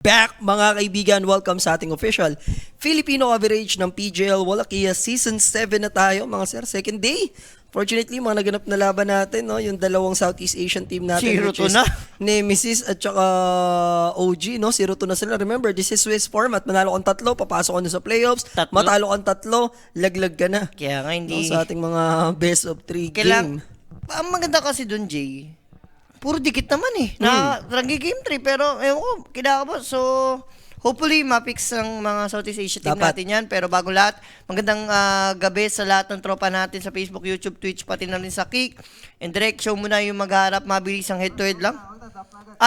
Back mga kaibigan, welcome sa ating official Filipino coverage ng PJL Wallachia Season 7 na tayo mga sir, second day. Fortunately, mga naganap na laban natin, no? Yung dalawang Southeast Asian team natin, 0-2 na. Nemesis at saka OG, no? 0-2 na sila. Remember, this is Swiss format. Manalo kang tatlo, papasok ka na sa playoffs. Tatlo? Matalo kang tatlo, laglag ka na. Kaya nga hindi... No, sa ating mga best of 3 game. Ang maganda kasi dun, Jay, puro dikit naman eh. Na rangi game 3, pero ewan ko, kinakabot. So, hopefully, mapix ang mga Southeast Asia team Dapat. natin yan. Pero bago lahat, magandang gabi sa lahat ng tropa natin sa Facebook, YouTube, Twitch, pati na rin sa Kick. And direct show muna yung magharap, mabilis ang head-to-head lang.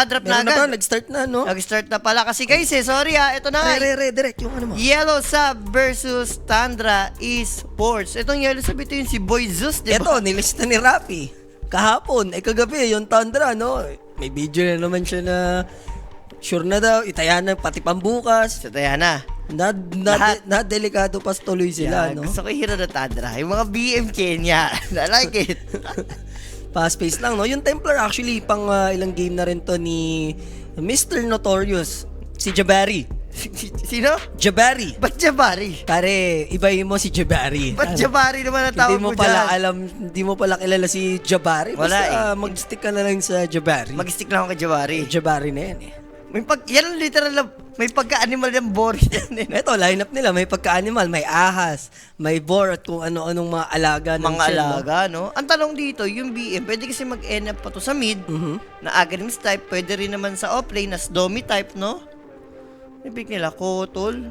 Drop na Meron na ba? agad. Nag-start na, no? Nag-start na pala. Kasi guys sorry ito na nga. Direct yung ano mo. Yellow Sub versus Tundra Esports. Itong Yellow Sub, ito yung si Boy Zeus, di ba? Ito, nilista ni Rapi. Kahapon, kagabi, yung Tundra, no? May video na naman siya na sure na daw, itaya na pati pambukas. So, tayo na. Na delikado pa tuloy sila, Yeah, no? Gusto ko hero na Tundra. Yung mga BM Kenya. I like it. Fast pace lang, no? Yung Templar actually, pang ilang game na rin to ni Mr. Notorious, si Jabari. Sino? Jabari. Ba't Jabari? Pare, ibahin mo si Jabari. Ba't Jabari naman ang tawag Hindi mo mo pala dyan? alam, hindi mo pala kilala si Jabari. Wala Basta mag-stick ka na lang sa Jabari. Mag-stick lang ako kay Jabari. Jabari na yan eh. Yan literal na, may pagka-animal ng boring yan eh. Ito, lineup nila, may pagka-animal, may ahas, may boar, at kung ano-anong mga alaga ng Mga shell, no? alaga, no? Ang tanong dito, yung BM, pwede kasi mag-end up pa to sa mid, na Aghanim type, pwede rin naman sa offlane, na Domi type, no? Ibig nila, Kotol.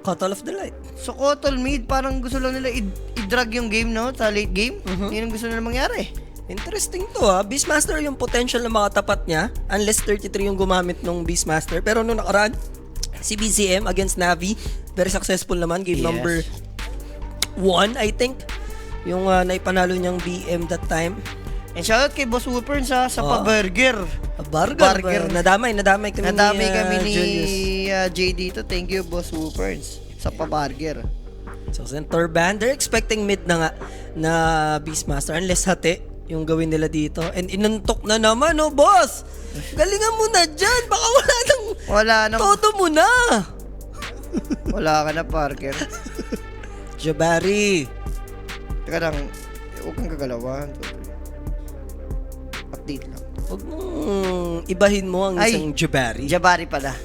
Cottle of the Light. So, Kotol mid, parang gusto lang nila i-drag yung game, no? Sa late game. Yun ang gusto nila mangyari. Interesting to ha. Beastmaster yung potential na makatapat niya, unless 33 yung gumamit ng Beastmaster. Pero nung nakaraan, si BCM against Navi, very successful naman. Game Yes. number 1, I think. Yung naipanalo niyang BM that time. And shoutout kay Boss Whooper sa pa-burger. Burger. Burger. Nadamay kami Kami ni Julius. Jay dito. Thank you, Boss Whooper, sa pa-burger. So, center band, they're expecting mid na nga na Beastmaster unless hati yung gawin nila dito. And inuntok na naman, oh, boss! Galingan mo na dyan! Baka Wala nang... todo mo na! Wala ka na, Parker. Jabari! Teka lang, huwag kang gagalawan. Update lang. Huwag mong ibahin mo ang Ay, isang Jabari. Jabari pala.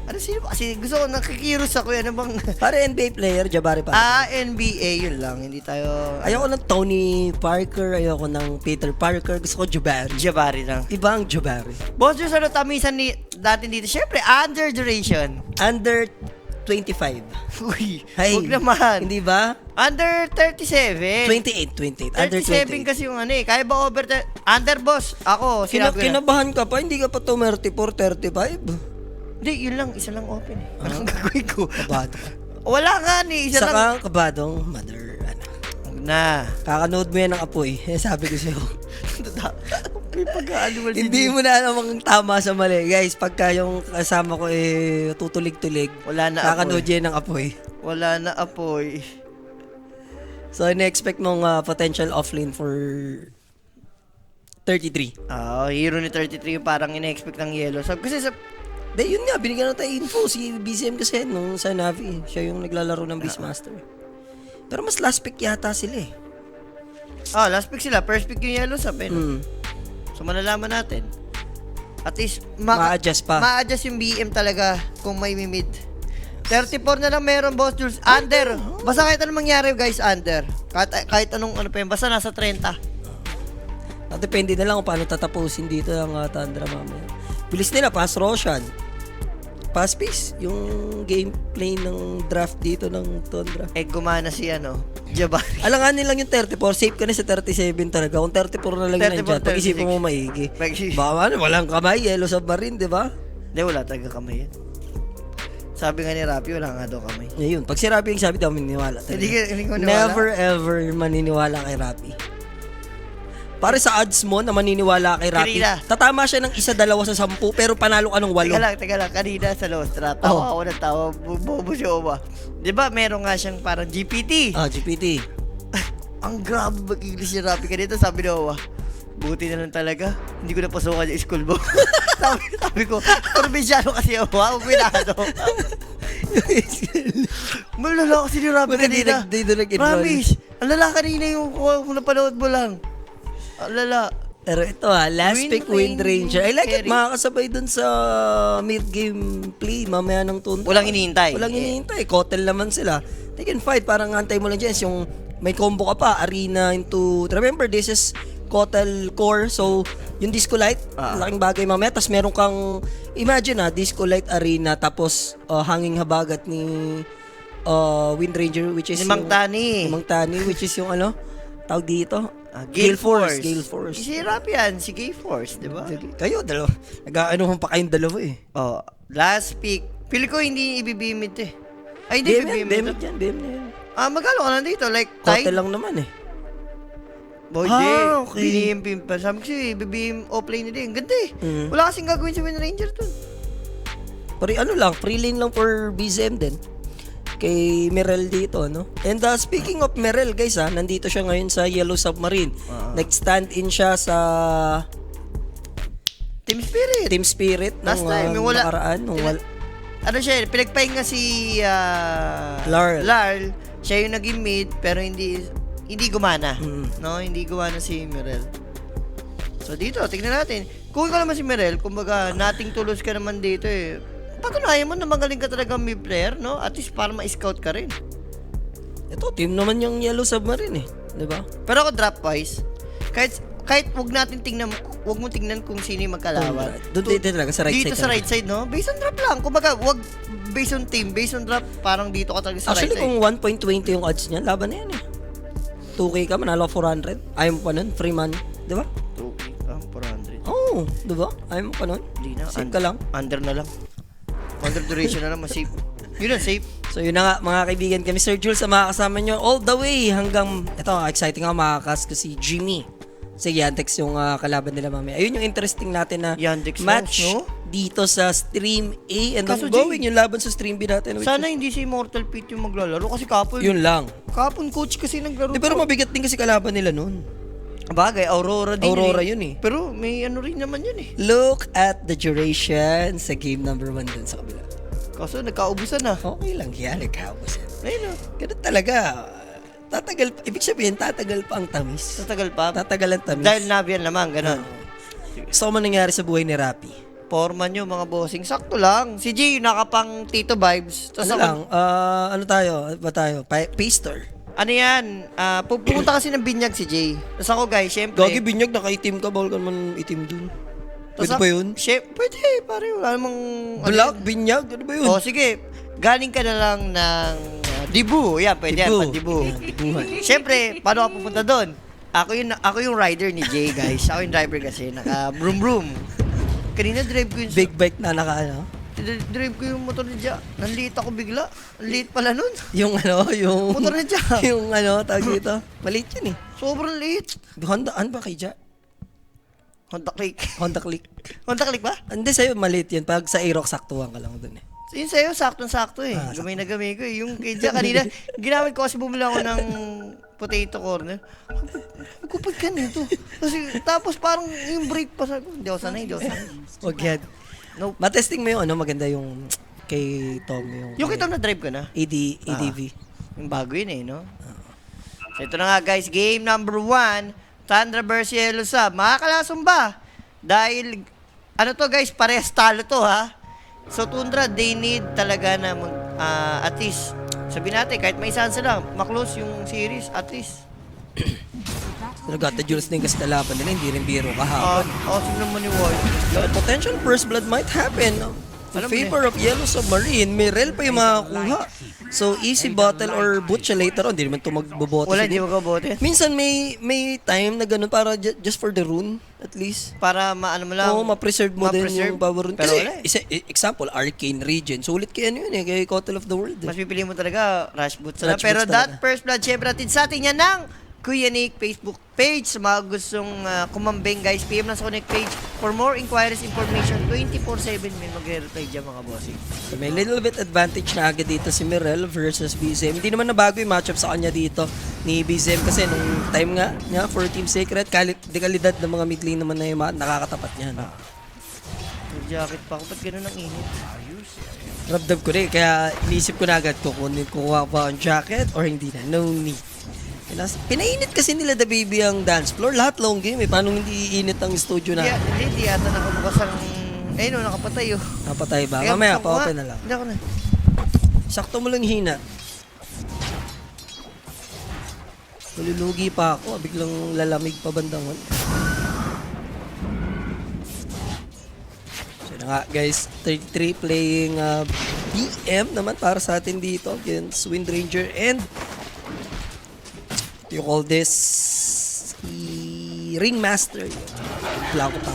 Ano sino ba? Kasi gusto ko, nakikiros ako. Ano bang... Para NBA player, Jabari pa. NBA, yun lang. Hindi tayo... Ayoko ng Tony Parker, ayoko ng Peter Parker, gusto ko Jabari. Jabari lang. Iba ang Jabari. Boss, yung ano tamisan natin dito? Siyempre, under duration. Under 25. Uy, Ay, huwag naman. Hindi ba? Under 37. 28. Under 37 28. kasi yung ano eh. Kaya ba over... Under, boss. Ako, sinabi ko na. Kinabahan ka pa, hindi ka pa 34, 35. Hindi, yun lang. Isa lang open eh. Anong gagawin ko? Kabado ka. Wala nga ni. Isa lang. Saka kabadong mother, ano. Huwag na. Kakanood mo yan ng apoy. Sabi ko sa'yo. May pag-aanumal si Hindi mo na alam ang tama sa mali. Guys, pagka yung kasama ko tutulig-tulig, Wala na kakanood apoy. yan ng apoy. Wala na apoy. So, ina-expect mong potential offlane for 33. Hero ni 33 yung parang ina-expect ng yellow. Sabi kasi sa... De, yun nga, binigyan na tayo info. Si BCM kasi nung sa Navi, siya yung naglalaro ng Beastmaster. Pero mas last pick yata sila eh. last pick sila. First pick yung yellow sabi. No? So, malalaman natin. At least, Ma-adjust pa. Ma-adjust yung BM talaga kung may mid. 34 na lang meron, Boss Jules. Under. Basta kahit anong mangyari, guys, under. Kahit anong ano pa yun. Basta nasa 30. Depende na lang kung paano tatapusin dito ang Tundra mamaya. Bilis nila, pass Roshan. Pass pace, yung gameplay ng draft dito ng Tundra. Gumana si Jabari. Alanganin lang yung 34, safe ka na sa 37 talaga. Kung 34 na lang yun 34, nandyan, pag-isipan mo maigi. Baka walang kamay, yellow submarine, di ba? Hindi, wala talaga kamay yan. Sabi nga ni Rapi, wala nga daw kamay. Yun, pag si Rapi yung sabi, daw maniniwala talaga. Hindi ko maniwala. Never ever maniniwala kay Rapi. Para sa odds mo na maniniwala kay Rapi, Kanina. tatama siya ng 1, 2 sa 10, pero panalo ka ng 8. Teka lang. Kanina sa Lostra, tawa ako ng tawa. Bobo si Oma. Di ba, meron nga siyang parang GPT. GPT. Ang grabe mag-English ni Rapi kanito, sabi ni Oma. Buti na lang talaga. Hindi ko napasukan yung school mo. sabi ko, probinsyano kasi ako. Ako pinado. Malala kasi ni Robby Buti kanina. di nag-enroll. Promise. Ang lala kanina yung kung napanood mo lang. Ang lala. Pero ito last Wind pick, Wind Ranger. I like it, Carry. makakasabay dun sa mid-game play, mamaya ng tunta. Walang hinihintay. Walang hinihintay. Kotel naman sila. They can fight, parang antay mo lang dyan. Yung may combo ka pa, arena into... Remember, this is Kotel core, so yung Disco Light, laking bagay mamaya. Tapos meron kang, imagine Disco Light arena, tapos hanging habagat ni Wind Ranger, which is Ni Mang Tani. Ni Mang Tani, which is yung tawag dito? Gale Force. Gale Force. Si Rapian, si Gale Force, di ba? Kayo, dalawa. Nag-aanohan pa kayong dalawa eh. Oh, last pick. Pili ko hindi ibibimit eh. Ay, hindi ibibimit. Demit yan, demit yan. Magkano ka lang dito? Like, Kote tide? lang naman eh. Boy, di. Okay. Binihim pa. Sabi ko siya, ibibim offlane nila. Ang ganda eh. Wala kasing gagawin si Wind Ranger dun. Pero free lane lang for BZM din. Kay Merel dito, no? And speaking of Merel, guys, nandito siya ngayon sa Yellow Submarine. Nag-stand in siya sa Team Spirit. Team Spirit Last nung time, yung wala- nakaraan. Ano siya, pinagpahinga si Larl. Siya yung naging mid, pero hindi gumana. No, hindi gumana si Mirel. So dito, tignan natin. Kung ikaw naman si Mirel, kumbaga, nating tulos ka naman dito eh. Patunayan mo na magaling ka talaga mid player, no? At least para ma-scout ka rin. Ito, team naman yung Yellow Submarine eh. Di ba? Pero ako drop-wise, kahit wag mo tingnan kung sino yung magkalawan. Doon dito talaga, sa right Dito side. sa right side, no? Based on drop lang. Kumbaga, wag based on team, based on drop, parang dito ka talaga sa Actually, right side. kung 1.20 yung odds niya, laban na yan eh. 2K ka, manalo 400. Ayaw mo pa nun, free money. Di ba? 2K, 400. Oo, di ba? Ayaw mo pa nun. Hindi na. Save ka lang. Under na lang. Under duration na lang, mas-safe. Yun ang safe. So yun na nga mga kaibigan, kami Sir Jules sa makakasama nyo all the way hanggang, ito exciting ako makakas ko si Jimmy. Si Yandex yung kalaban nila mamaya. Ayun yung interesting natin na Yandex match no? dito sa Stream A and Kaso, ongoing yung laban sa Stream B natin. Sana hindi si Immortal Pete yung maglalaro kasi kapon. Yun lang. Kapon coach kasi naglaro. Di, pero mabigat din kasi kalaban nila nun. Bagay, Aurora din. Aurora yun yun eh. Pero may ano rin naman yun eh. Look at the duration sa game number 1 dun sa kabila. Kaso nagkaubusan na. Okay lang yan, nagkakos yan. Ayun o. Ganun talaga. Tatagal pa. Ibig sabihin, tatagal pa ang tamis. Tatagal pa. Tatagal ang tamis. Dahil Navian naman, ganun. Gusto ko man nangyari sa buhay ni Rappi. Forma nyo mga bossing. Sakto lang. Si Jay, nakapang Tito vibes. Tas Ano ako, lang, ano tayo? Ano ba tayo? Paster. ano yan? Pupunta kasi ng binyag si Jay. Tapos ako guys, syempre. Gagi binyag, nakaitim ka. Bawal ka naman itim dun. Pwede ba yun? Pwede, pare. Wala namang... Black, binyag? Ano ba yun? O, sige. Galing ka na lang ng Dibu. Yan, pwede yan. Dibu. Dibuhan. Syempre, paano ka pupunta doon? Ako yung rider ni Jay, guys. Ako yung driver kasi. Naka broom broom. Kanina drive ko yung... Big bike na Drive ko yung motor ni Jay. Nanliit ako bigla. Ang liit pala nun. yung yung... Motor ni Jay. yung tawag dito. Maliit yun eh. Sobrang liit. Honda, ano ba kay Ja? Honda Click. Honda Click. Honda Click ba? Hindi sa'yo, maliit yun. Pag sa Aerox, saktuhan ka lang dun eh. So, yun sa'yo, saktong-sakto eh. Gamay na gamay ko eh. Yung kay Jay kanina, ginamit ko kasi bumili ako ng potato corner. Magkupad ka nito. Tapos parang yung brake pa sa... Hindi ako sanay. Wag yan. Nope. Matesting mo yung maganda yung kay Tom. Yung kita na drive ko na. ADV. Yung bago yun eh, no? So, ito na nga guys, game number 1. Tundra versus Yellow Sub. Makakalasong ba? Dahil, ano to guys, parehas talo to ha. So, Tundra, they need talaga na at least, sabi natin, kahit may isahan sila, maklose yung series, at least. Nagata Jules din kasi nalaban nila, hindi rin biro kahapon. Awesome naman yung Warriors. The potential first blood might happen. In favor of Yellow Submarine, may rel pa yung makakuha. So, easy bottle or boot siya later on. Hindi naman ito magbobote. Wala, di magkabote. Minsan may time na ganun para just for the rune, at least. Para maano mo lang. Oo, ma-preserve mo din yung power rune. Pero Kasi, wala eh. example, Arcane Region. Sulit kaya ano yun eh, kay Kotel of the World. Mas pipili mo talaga, Rush Boots na. Rush Pero Boots that talaga. first blood, syempre, natin sa atin yan ng Kuya Nick Facebook page. Sa mga gustong kumambing guys, PM lang sa Connect page. For more inquiries, information, 24/7 may magre-reply dyan mga bossing. So, may little bit advantage na agad dito si Mirel versus BZM. Hindi naman nabago yung matchup sa kanya dito ni BZM kasi nung time nga for Team Secret, dekalidad ng mga mid lane naman na yung nakakatapat niyan. May jacket pa ako. Ba't ganun ang init? Ramdam ko rin, kaya inisip ko na agad kukuha pa ang jacket or hindi na. No need. Pinainit kasi nila The Baby ang dance floor. Lahat long game eh. Paano hindi iinit ang studio na? Hindi yata nakabukas ang... Ayun o, nakapatay o. Napatay ba? Kaya Mamaya, gusto ko pa-open nga. na lang. Hindi ako na. Sakto mo lang hina. Malulugi pa ako. Biglang lalamig pa bandangon. So na nga guys, 33 playing BM naman para sa atin dito against Wind Ranger and you call this Ringmaster. Wala ko pa.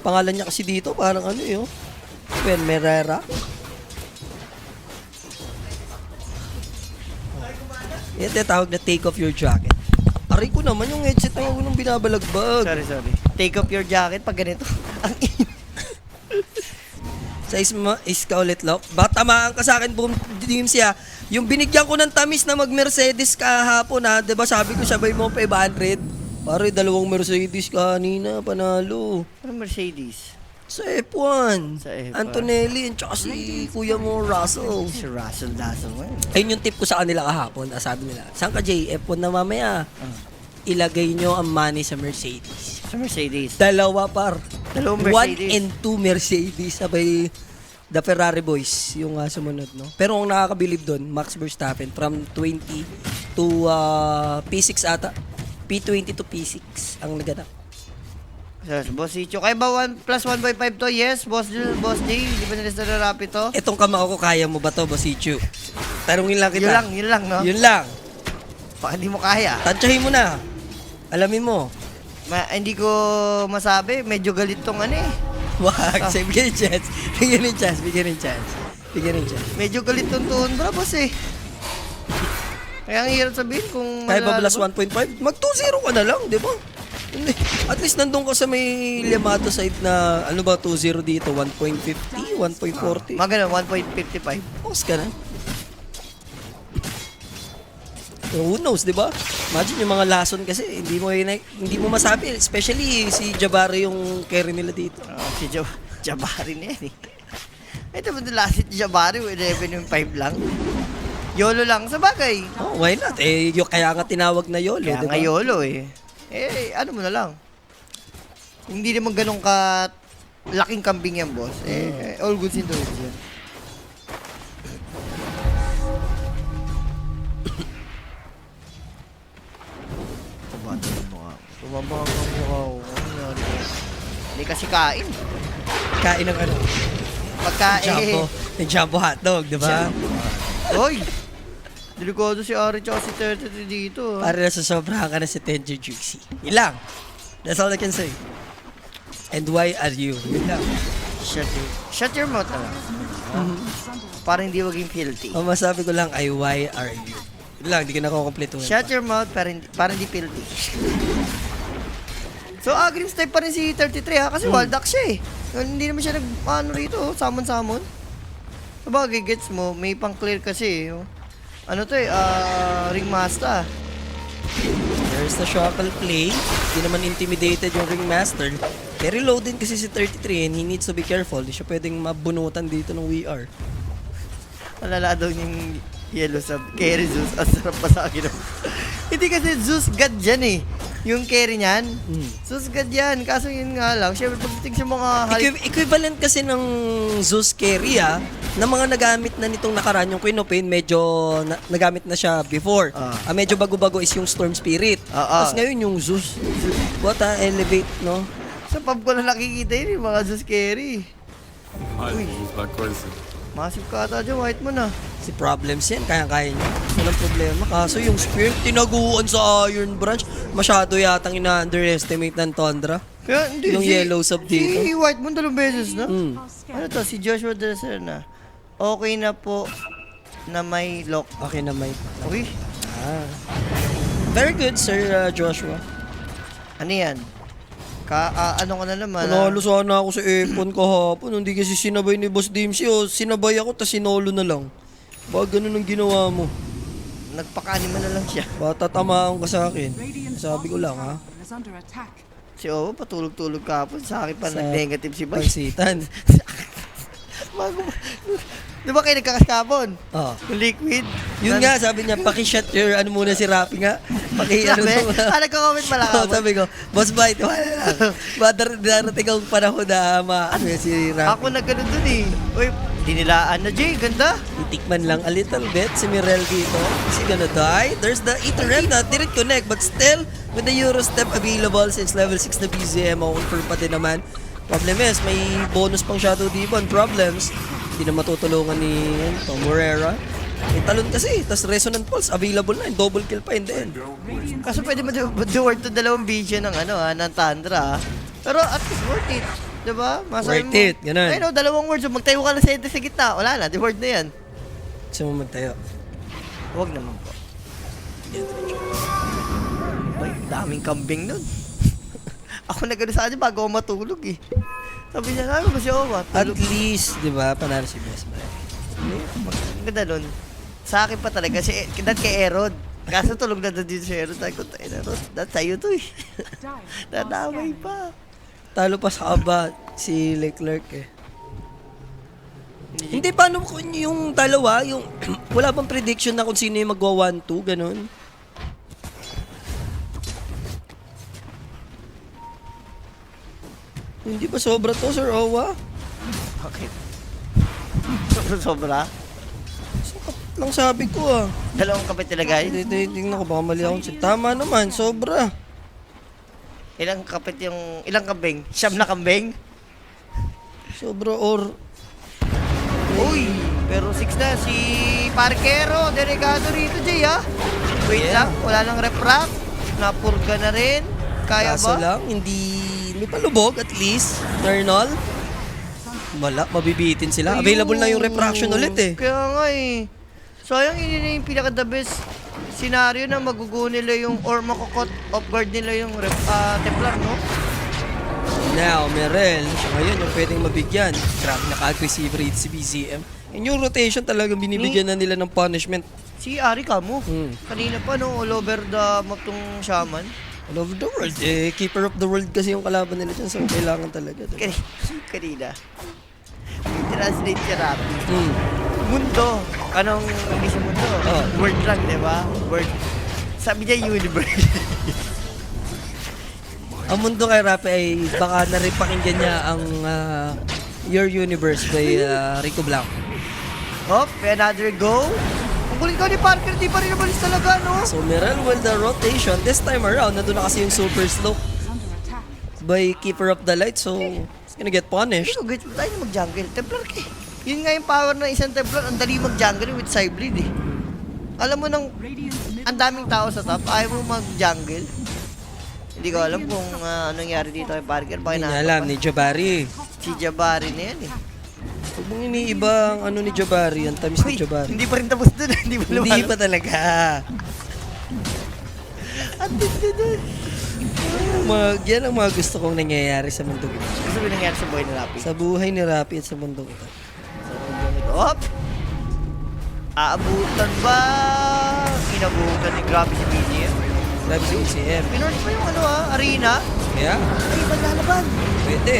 Pangalan niya kasi dito parang ano yun. Ben Merera. Yan tawag na take off your jacket. Aray ko naman yung headset na huwag nang binabalagbag. Sorry. Take off your jacket pag ganito. Ang init. Sa is ka ulit, Lok. Baka tamaan ka sa akin, boom, dim siya. Yung binigyan ko ng tamis na mag-Mercedes kahapon, ha? Diba sabi ko, sabay mo 500. Pare, 2 Mercedes kanina, panalo. Ano Mercedes? Sa F1. Sa F1. Antonelli, at saka si kuya mo, Russell. Si Russell Dazzle man. Ayun yung tip ko sa kanila kahapon. Sabi nila, saan ka, Jay? F1 na mamaya. Ilagay nyo ang money sa Mercedes. Sa Mercedes. 2 par. 2 Mercedes. 1 and 2 Mercedes. Sabay the Ferrari boys yung sumunod, no? Pero ang nakakabilib doon, Max Verstappen from 20 to P6 ata. P20 to P6 ang naganap. Yes, Boss Icho. Kaya ba 1 plus 1.5 to? Yes, Boss J. Di ba nilista na rapid to? Etong kamao ko, kaya mo ba to, Boss Ichu? Tarungin lang kita. Yun lang, no? Yun lang. Baka hindi mo kaya. Tansyahin mo na. Alamin mo. Hindi ko masabi. Medyo galit tong ano eh. Wag, say, bigyan ng chance. Bigyan ng chance. Medyo galit tong Tundra, boss eh. Kaya ang hirap sabihin kung... Kaya ba manalo plus 1.5? Mag 2-0 ka na lang, di ba? Hindi. At least nandun ka sa may Yamato side na, ano ba, 2-0 dito? 1.50? 1.40? Mga ganun, 1.55. Pause ka na. Pero who knows, di ba? Imagine yung mga lason kasi, hindi mo masabi. Especially si Jabari yung carry nila dito. Si Jabari na yan eh. Ito ba last si Jabari, 11.5 lang. YOLO lang sa bagay. Oh, why not? Kaya nga tinawag na YOLO, Kaya di ba? nga YOLO eh. Ano mo na lang. Hindi naman ganun ka laking kambing yan, boss. All goods in the goods yan. Tumaba ang mukha ko. Hindi kasi kain. Kain ng ano? Pagkain. Yung jumbo hotdog, di ba? Hoy! Delikado si Ari tsaka si 33 dito. Para na sa sobrahan ka na si Tenjo Juicy. Yun lang. That's all I can say. And why are you? Yun lang. Shut your mouth na lang. Para hindi maging filthy. Ang masabi ko lang ay why are you? Yun lang, di ka nakukompleto. Shut your mouth para hindi filthy. So, green type pa rin si 33 ha, kasi wild duck siya eh. Hindi naman siya rito, summon. Sabagay, gets mo, may pang clear kasi eh. Ano to eh, Ringmaster. There's the shuffle play. Hindi naman intimidated yung Ringmaster. Very low din kasi si 33 and he needs to be careful. Hindi siya pwedeng mabunutan dito ng WR. Malala daw yung yellow sub. Carry Zeus. Ang sarap pa sa akin. Hindi kasi Zeus God dyan eh. Yung carry niyan. Zeus God yan. Kaso yun nga lang. Siyempre pagdating sa mga Equivalent kasi ng Zeus carry na mga nagamit na nitong nakaraan. Yung Queen of Pain medyo nagamit na siya before. Medyo bago-bago is yung Storm Spirit. Tapos ngayon yung Zeus. What elevate, no? Sa pub ko na nakikita yun yung mga Zeus carry. Uy. Massive ka ata dyan. White mo na. Si Problems yan, kaya-kaya niya. Walang problema. Kaso yung Spirit, tinaguan sa Iron Branch. Masyado yatang ina-underestimate ng Tundra. Kaya, hindi, Yung yellow sub dito. Si White Moon 2 beses na. Ano to? Si Joshua Dresser na. Okay na po na may lock. Okay na may... Uy. Very good, Sir Joshua. Ano yan? Ano ka na naman? Panalo sana ako sa Epon kahapon. Hindi kasi sinabay ni Boss Dimsy. O, sinabay ako, tas sinolo na lang. Baka ganun ang ginawa mo. Nagpaka-anima na lang siya. Bata tamaan ka sa akin. Sabi ko lang, ha? is under attack. Si Owo, patulog-tulog kahapon. Sa akin pa Sa nag-negative si Bay. Pansitan. Di ba kayo nagkakaskapon? Oh. Yung liquid? Yun nga, sabi niya, paki-shot your ano muna si Rafi nga. Sabi, nagko-comment pala ka. Sabi ko, Boss Bite, wala lang. Darating ang panahon na ano yan si Rafi. Ako na ganun dun eh. Uy, dinilaan na Jay, ganda. Itikman lang a little bit si Mirel dito. Is he gonna die? There's the Ethernet that didn't connect but still with the Euro step available since level 6 na BZM, confirm pa din naman. Problem is, may bonus pang Shadow Demon problems. Hindi na matutulungan ni Tom Morera. May talon kasi, tas Resonant Pulse available na, double kill pa in the end. Kaso pwede mo do-word to dalawang vision ng ng Tundra. Pero at least worth it. Diba? Masabi Worth it, ganun. Ay no, dalawang words. Magtayo ka lang sa gitna. Wala na, di-word na yan. Gusto mo magtayo? Huwag naman po. Ay, daming kambing nun. Ako na gano'n sa kanya bago ako matulog eh. Sabi niya, namin ba si Owa? At least, di ba, panalo si Best Buy. Ang ganda nun. Sa akin pa talaga, dahil kay Erod. Kaso tulog na doon dito si Erod. Sabi ko, Erod, dahil sa'yo to eh. Nadamay pa. Talo pa sa aba si Leclerc eh. Hindi, paano kung yung dalawa, yung wala bang prediction na kung sino yung magwa 1-2, ganun? Hindi ba sobra to, Sir Owa? Bakit? Sobra? Lang sabi ko ah. Dalawang kapit nila guys. Tingnan ko, baka mali ako. Tama naman, sobra. Ilang kambing? Siyam na kambing? Sobra or... Uy! Pero 6 na si Parkero. Delikado rito, Jay, ha? Wait lang, wala nang refract. Napurga na rin. Kaya Kaso ba? lang, hindi... May palubog at least. Eternal. Wala, mabibitin sila. Available na yung refraction ulit eh. Kaya nga eh. Sayang hindi na yung pinaka-the best scenario na magugo nila yung or makukot off guard nila yung Templar, no? Now, Merel, siya ngayon yung pwedeng mabigyan. Grabe, naka-aggressive rate si BZM. And yung rotation talagang binibigyan na nila ng punishment. Si Ari Kamo. Kanina pa, no? All over the map tong shaman. All over the world. Eh, keeper of the world kasi yung kalaban nila dyan. So, kailangan talaga. Diba? Kanina. Translate siya rapid. Hmm. Mundo. Anong hindi siya mundo? Oh. Word lang, di ba? Word. Sabi niya universe. Ang mundo kay Rapi ay baka na rin pakinggan niya ang Your Universe by Rico Blanco. Hop, may another go. Ang kulit ka ni Parker, di pa rin nabalis talaga, no? So, Merel with the rotation. This time around, nandun na kasi yung super slow by Keeper of the Light. So, it's gonna get punished. Pero guys, tayo na mag-jungle. Templar ka eh. Yun nga yung power ng isang Templar. Ang dali mag-jungle with Cyblade eh. Alam mo nang ang daming tao sa top, ayaw mo mag-jungle. Hindi ko alam kung anong nangyari dito kay Parker. Bakit Hindi niya alam, ni Jabari. Si Jabari na yan eh. Huwag mong iniiba ang ano ni Jabari, ang tamis ni Uy, Jabari. hindi pa rin tapos dun. Hindi pa Hindi lumalabas. pa talaga. At dito dun. Yan ang mga gusto kong nangyayari sa mundo ito. Gusto mo nangyari sa buhay ni Rapi? Sa buhay ni Rapi at sa mundo ito. Hop! Aabutan ba? Inabutan ni Grabe si BGM. Grabe si UCM. Pinorch pa yung arena. Kaya, Ay, maglalaban. pwede.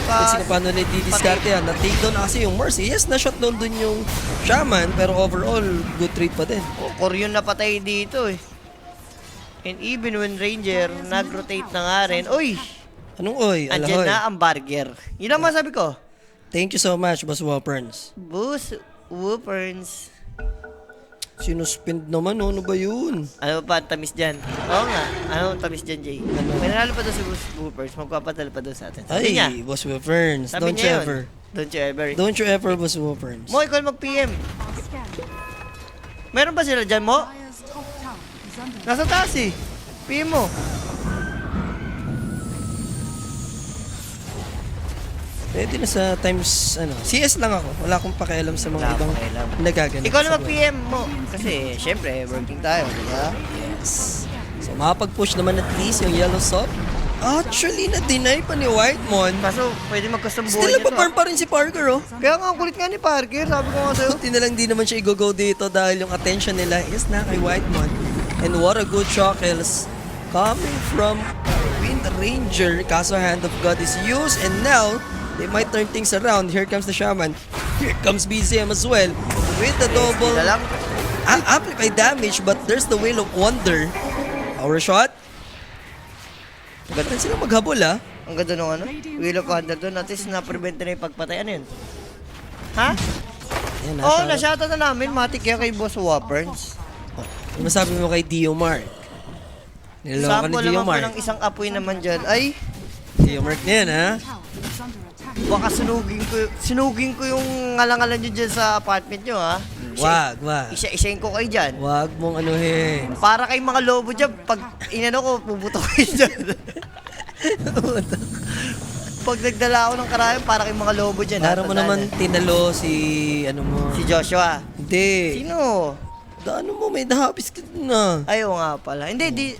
Kasi Pa- kung paano nila di-discarte yan, na-take down na kasi yung Mercy. Yes, na-shot down dun yung Shaman, pero overall, good trade pa din. Koryon na patay dito eh. And even when Ranger nag-rotate na nga rin, uy! Anong oy? Andyan Alahoy. na ang barger. Yun ang masabi ko. Thank you so much, Boss Waperns. Boost Whoopers. Sinuspend naman, ano ba yun? Ano pa ang tamis dyan? Oo nga. Ano ang tamis dyan, Jay? Ano? May nanalo pa doon si Boost Whoopers. Magpapadala pa doon sa atin. Sabi Ay, niya. Boss Waperns. Sabi Don't you niya yun. ever. Don't you ever. Don't you ever, Boss Waperns. Mo, ikaw mag-PM. Scan. Meron ba sila dyan, Mo? Dire's top tower is under Nasa taas eh. PM mo. Pwede na sa times, CS lang ako. Wala akong pakialam sa mga Wala ibang pakialam. nagaganap. Ikaw na sa buhay. mag-PM mo. Kasi, syempre, working tayo, di ba? Yes. So makapag-push naman at least yung Yellow Sub. Actually, na-deny pa ni Whitemon. Kaso, pwede magkasang buhay Still niya to. nagpa-farm pa rin si Parker, oh. Kaya nga, ang kulit nga ni Parker. Sabi ko nga sa'yo. Buti na lang di naman siya i-go dito dahil yung attention nila is na kay Whitemon. And what a good shot kills coming from Wind Ranger. Kaso Hand of God is used and now they might turn things around. Here comes the Shaman. Here comes BZM as well with the double Sila lang. amplified damage, but there's the Wheel of Wonder. Power shot. Ganda sila maghabol, ah. Ang ganda nung ano, Wheel of Wonder doon. At least na-prevent na yung pagpatay. Ano yun? Ha? Ayan, Oo, nasa- nasyata na namin. Matik yan kay Boss Waperns. Ano masabi mo kay Dio Mark? Niloloko ni Sample Dio naman po Mark. ng isang apoy naman dyan. Ay, Dio Mark na yan, ha? Tower is under attack. baka sinugin ko yung ngalangalan nyo dyan sa apartment nyo, ha? Wag. Isa-isayin ko kayo dyan. Wag mong anuhin. Para kay mga lobo dyan, pag inano ko, puputo kayo dyan. Pag nagdala ako ng karayan, para kay mga lobo dyan. Para mo tandaan naman na. tinalo si, ano mo. Si Joshua. Hindi. Sino? Ano mo, may dahapis ka na. Ayaw nga pala. Hindi.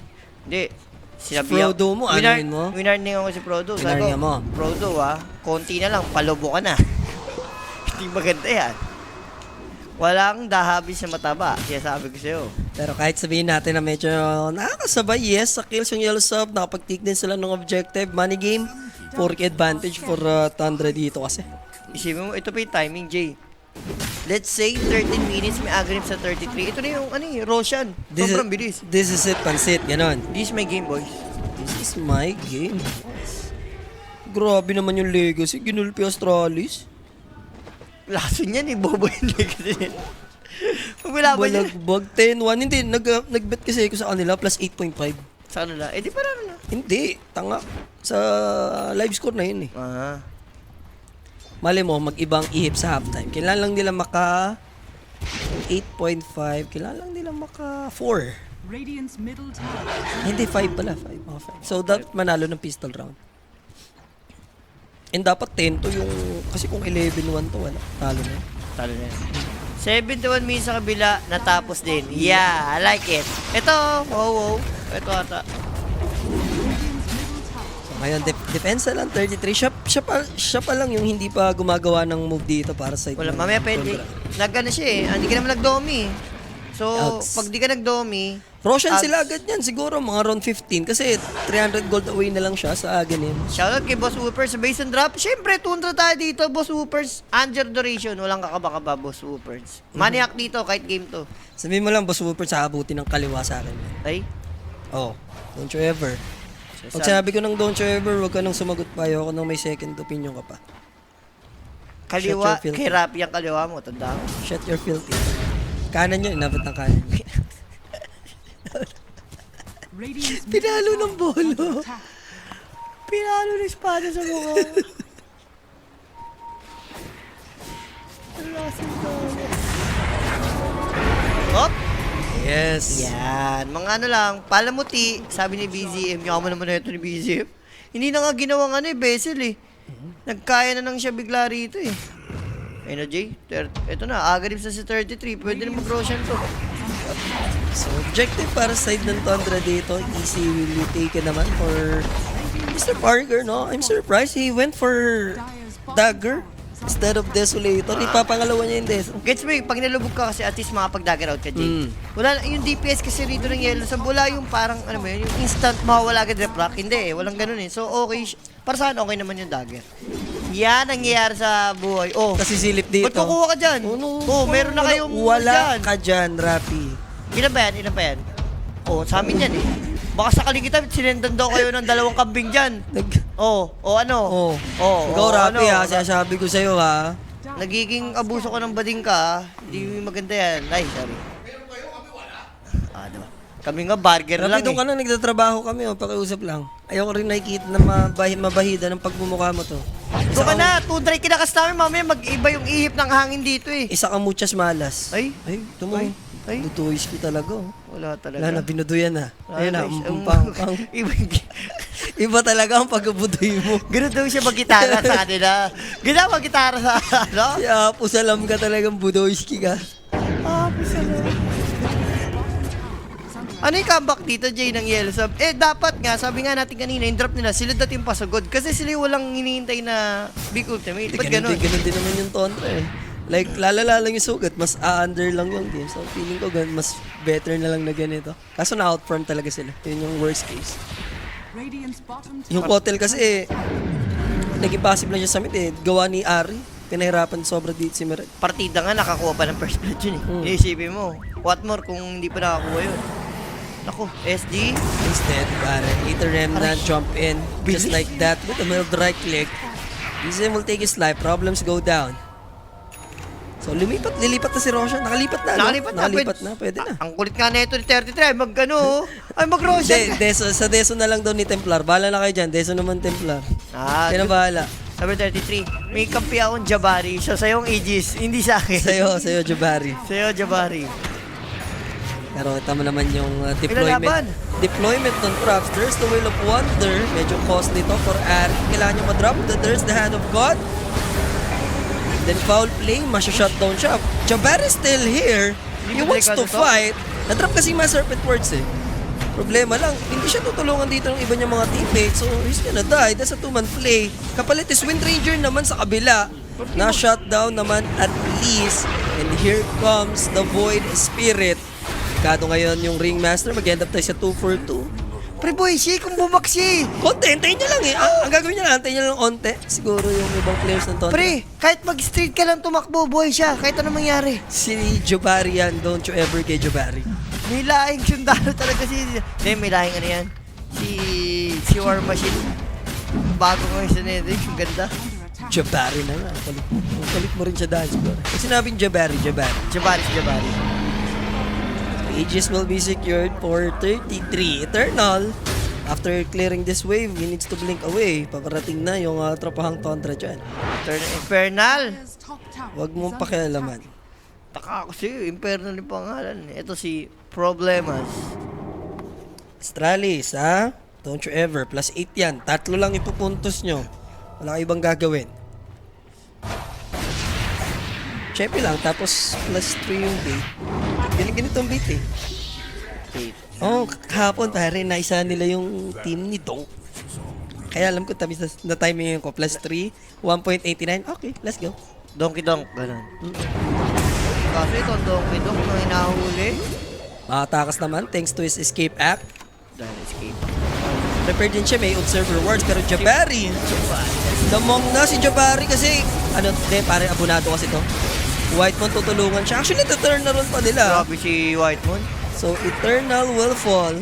Sinabi Frodo mo, anuhin mo? Winarning ako si Frodo. Sabi Winarning ko, mo? Frodo konti na lang, palobo ka na. Hindi maganda yan. Walang dahabis na mataba. Kaya sabi ko sa'yo. Pero kahit sabihin natin na medyo nakakasabay, yes, sa kills yung Yellow Sub, nakapag-take din sila ng objective. Money game, 4K advantage for Tundra dito kasi. Isipin mo, ito pa yung timing, Jay. Let's say, 13 minutes, may agrip sa 33. Ito na yung, Roshan. Sobrang bilis. This is it, pansit, ganon. This is my game, boys. This is my game. Grabe naman yung legacy, ginulpi Astralis. Laso niyan bobo yung legacy. Pag milaban niya. Balagbag 10-1, hindi, nag-bet kasi ako sa kanila, plus 8.5. Sa kanila, di parang na. Hindi, tanga. Sa live score na yun eh. Ah. Mali mo, mag-ibang ihip sa halftime. Kailan lang nila maka 8.5, kailan lang nila maka 4. Radiant's middle tower. Hindi, 5 pala, 5. Oh, 5. So, dapat manalo ng pistol round. And dapat 10 to yung, kasi kung 11-1 to, wala. Talo na. Talo na yan. 71 minutes sa kabila, natapos din. Yeah, I like it. Ito, wow. Ito ata. So, ngayon, depensa lang, 33. Siya pa lang yung hindi pa gumagawa ng move dito para sa Wala, mamaya pwede. Nag-ano siya eh. Hindi ka naman nag-domi. So, Outs. pag di ka nag-domi, Roshan Outs. sila agad yan, siguro mga round 15. Kasi 300 gold away na lang siya sa aganin. shoutout kay Boss Woopers sa base and drop. Siyempre, tundra tayo dito, Boss Woopers. Under duration, walang kakaba-kaba, Boss Woopers. Maniac dito, kahit game to. Sabihin mo lang, Boss Whooper, sa abuti ng kaliwa sa akin. Ay, Oh, don't you ever. Pag sinabi ko ng don't you ever, huwag ka nang sumagot pa. Ayoko nang may second opinion ka pa. kaliwa, Shut your filter. kay Rapi ang kaliwa mo, tanda mo. Shut your filthy. Kanan yun, inabot ng kanan. Radiant's Pinalo ng bolo. attack. Pinalo ng espada sa mukha. Hop! Yes. Yan, mga ano lang, palamuti, sabi ni BZM, yaman naman na ito ni BZM. Hindi na nga ginawang Bessel eh. Nagkaya na lang siya bigla rito eh. Ayun na Jay, ito na, agarip sa si 33, pwede na mag-Roshan to. So, objective para sa side ng Tundra dito. Easy will be taken naman for Mr. Parker, no? I'm surprised he went for Dagger instead of Desolator. Ipapangalawa niya yung Des. Gets mo pag nilubog ka kasi at least makapag-dagger out ka, Jay. Wala, yung DPS kasi rito ng Yellow sa wala yung parang, ano mo yun, yung instant mawawala agad refract. Hindi walang ganun eh. So, okay, para saan okay naman yung dagger. Yan ang nangyayari sa buhay. Oh, Kasi silip dito. ba't kukuha ka dyan? Oh, meron na kayong Wala dyan. ka dyan, Rapi. Ilan ba yan? Ilan ba yan? Oh, sa amin yan eh. Baka sakali kita, sinendan daw kayo ng 2 kambing dyan. Ano? Ikaw, Rapi, ha. Sinasabi ko sa'yo, ha. Nagiging abuso ko ng bading ka, hindi maganda yan. Ay, sorry. Diba? Kami nga, burger Rapi, lang doon eh. ka na nagtatrabaho kami, pakiusap lang. Ayoko rin nakikita na mabahida ng pagmumukha mo to. Doon ka na, tundray kinakas namin, mamaya mag-iba yung ihip ng hangin dito eh. Isa ka muchas malas. Ay. Tumo. Ay. Butuis ko talaga. Oh. Wala talaga. Wala na, binuduyan na. Ayun na, Guys, pang. Iba- Iba talaga ang pagbudoy mo. Ganun daw siya mag-gitara sa kanila. Ganun mag-gitara sa ano? Kaya pusalam ka talagang budoyski ka. Pusalam. Ano yung comeback dito, Jay, ng Yellow Sub? Dapat nga, sabi nga natin kanina, yung drop nila, sila dating pasagod. Kasi sila yung walang hinihintay na big ultimate. Ba't ganun? Ganun din naman yung Tontra eh. Like, lalala lang yung sugat, mas under lang yung game. So, feeling ko mas better na lang na ganito. Kaso na-outfront talaga sila. Yun yung worst case. Radiant's bottom Yung tower. Kotel kasi, naging passive lang siya sa mid eh. Gawa ni Ari. Pinahirapan sobra dito si Meret. Partida nga, nakakuha pa ng first blood yun eh. Iisipin mo, what more kung hindi pa nakakuha yun? Naku, SD, Instead, pare, Aether Remnant jump in. Just like that, with a mild right click. Dizem will take his life. Problems go down. So, lilipat na si Roshan. Nakalipat na, no? Nakalipat na, pwede na. Ang kulit nga na ito ni 33, mag-Roshan. Deso, sa Deso na lang daw ni Templar. Bahala na kayo dyan. Deso naman Templar. Yan ang bahala. Sabi 33, may kampi akong Jabari. So, sa'yo ang Aegis, hindi sa akin. Sa'yo, Jabari. Sa'yo, Jabari. Pero tama naman yung Ilalaban. deployment ng traps. There's the Will of Wonder. Medyo costly to for Ari. Kailangan nyo madrop. There's the Hand of God. Then foul play, masya-shutdown siya. Jabari is still here. He wants to fight. Nadrop kasi yung mga Serpent Words eh. Problema lang, hindi siya tutulungan dito ng iba niyang mga teammates. So he's gonna die. That's a two-man play. Kapalit is Wind Ranger naman sa kabila. Na-shutdown naman at least. And here comes the Void Spirit. Kado ngayon yung Ringmaster. Mag-end up tayo sa 2-4-2. Pre boy, siya kung bumaksi. Konti, antayin nyo lang eh. Ang gagawin nyo lang, antayin nyo lang onte. Siguro yung ibang players ng Tonto. Pre, kahit mag-street ka lang tumakbo, boy siya. Kahit anong mangyari. Si Jabari yan. Don't you ever kay Jabari. May laing sundalo talaga si... Hindi, may laing ano yan. Si War Machine. Bago ko yung sinedrik, yung ganda. Jabari na nga. Palit mo rin siya dahil siguro. Pag sinabing Jabari. Jabari. Aegis will be secured for 33. Eternal. After clearing this wave, he needs to blink away. Paparating na yung tropahang Tontra dyan. Infernal. Radiant's top tower Huwag is mong under pakialaman. Taka ako sa'yo, Infernal yung pangalan. Ito si Problemas. Astralis, ha? Don't you ever. Plus 8 yan. Tatlo lang ipupuntos nyo. Wala kayo ibang gagawin. Chepe lang, tapos plus 3 yung bait. Ganitong bait eh. Oh, kahapon pare, naisa nila yung team ni Dong. Kaya alam ko, tabi na timing ko. Plus 3, 1.89. Okay, let's go. Donkey Donk, ganun. Kaso itong Donkey Donk na hinahuli. Makatakas naman thanks to his escape app. Dahil escape. Prepared din siya, may observer wards. Pero Jabari, namong na si Jabari kasi, pare, abonado kasi to. White Moon tutulungan siya. Actually, Eternal pa nila. Grabe si White Moon. So, Eternal will fall.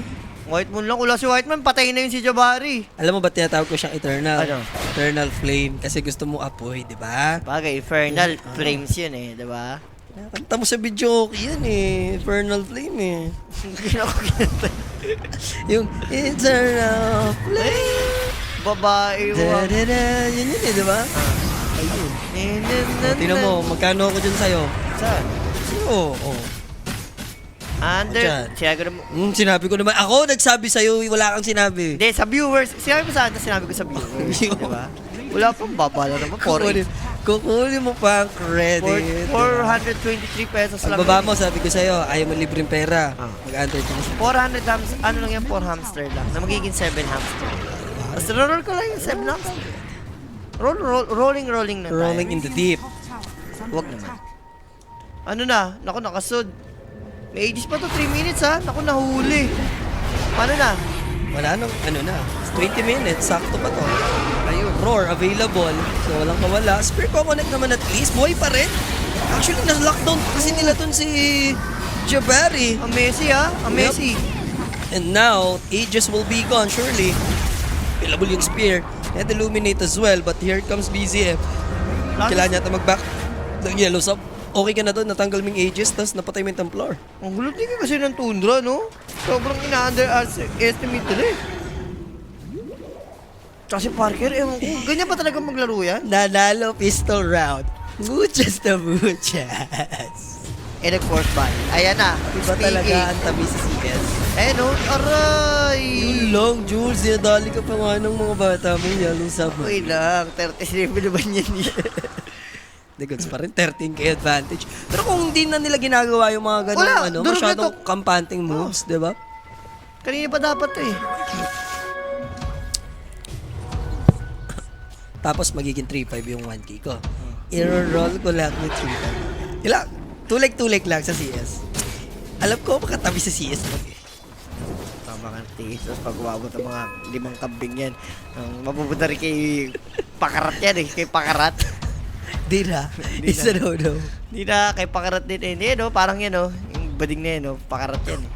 White Moon lang. Wala si White Moon, patay na yun si Jabari. Alam mo ba tinatawag ko siyang Eternal? Ano? Eternal Flame. Kasi gusto mo apoy, di ba? Bagay, Infernal Flames yun eh, di ba? Kanta mo sa video, yan eh. Eternal Flame eh. Yung Eternal Flame. Babae mo. Yun eh, di ba? Ayun. Tingnan mo, magkano ako dyan sa'yo? Saan? Oo. Under. Diyan. Sinabi ko Sinabi ko naman, ako nagsabi sa'yo, wala kang sinabi. Hindi, sa viewers. Sinabi mo saan? Sinabi ko sa viewers. di ba? Wala pang babala naman. Kukunin mo pa ang credit. 423 pesos lang. Pagbaba mo, sabi ko sa'yo, ayaw mo libreng pera. Ah. Mag-under ka na siya. 400 hamster. Ano lang yan? 4 hamster lang. Na magiging 7 hamster. Tapos roll ko lang yung 7 hamster. Rolling na tayo. Rolling in the deep. top tower is under Huwag naman. attack. Ano na? Naku, nakasod. May ages pa to, 3 minutes ha. Naku, nahuli. Paano na? Wala nang, 20 minutes, sakto pa to. Ayun, roar, available. So, walang kawala. Spear connect naman at least. Buhay pa rin. Actually, na-lockdown pa kasi nila dun si Jabari. Ang Messi ha? Ang Yep. Messi. And now, Aegis will be gone, surely. Available yung spear. And illuminate as well. But here comes BZF. Kailangan niya ito mag-back ng yellow sub. Okay ka na doon, natanggal mo yung Aegis, tapos napatay mo yung Templar. Ang gulo din kasi ng Tundra, no? Sobrang ina-underestimate nila eh. Kasi Parker, ewan ko, ganyan pa talaga maglaro yan? Nanalo pistol round. Muchas na muchas. Nag-force buy. Ayan na. Iba talaga ang tabi sa CS. No? Aray! Yung long, Jules, dinadali ka pa nga ng mga bata mo, yellow sub. Uy lang, 30 naman yan eh. The goods pa rin, 13k advantage. Pero kung hindi na nila ginagawa yung mga ganun, Wala, durog na masyadong to. kampanting moves, di ba? Kanina pa dapat to eh. Tapos magiging 3-5 yung 1K ko. I-roll ko lahat ng 3-5. Ilang, tulik-tulik lang sa CS. Alam ko, makatabi sa CS mo. Tama ka tingin. Tapos pag umabot ang mga 5 kambing yan, mapupunta rin kay Pakarat yan eh. Kay Pakarat. Di na. Di Isa na. daw. Hindi na, kay Pakarat din eh. Hindi no, parang yan no. Yung bading na yan no. Pakarat yan eh.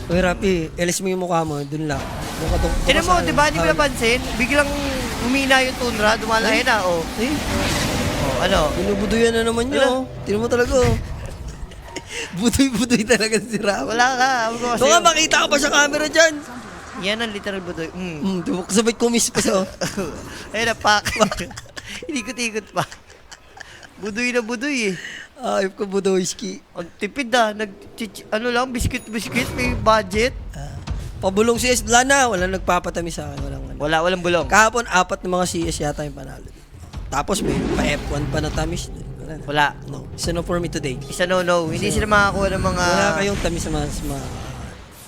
Uy, Rapi, elis mo yung mukha mo. Dun lang. Mukha tong... Tinan mo, di ba? Hindi mo napansin? Biglang humina yung tundra. Dumalaki na, oh. Eh, Oh, ano? binubuduyan na naman Wala. niyo. Tinan mo talaga. Oh. Budoy-budoy talaga si Rapi. Wala ka. Ako ko kasi. Doon nga makita ka pa sa camera dyan. Yan ang literal budoy. Mm. Sabay kumis pa sa... Ayun na, pak. Inikot-ikot pa. Budoy na budoy eh. Ayop ko budoyski. Ang tipid ah. Ano lang, biscuit-biscuit. May budget. Pabulong CS, wala na. Walang nagpapatamis sa akin. Walang bulong. Kahapon, 4 na mga CS yata yung panalo. Tapos may pa-F1 pa na tamis. Wala na. Wala. No. Isa no for me today. Isa no. Hindi sila makakuha ng mga... Wala kayong tamis na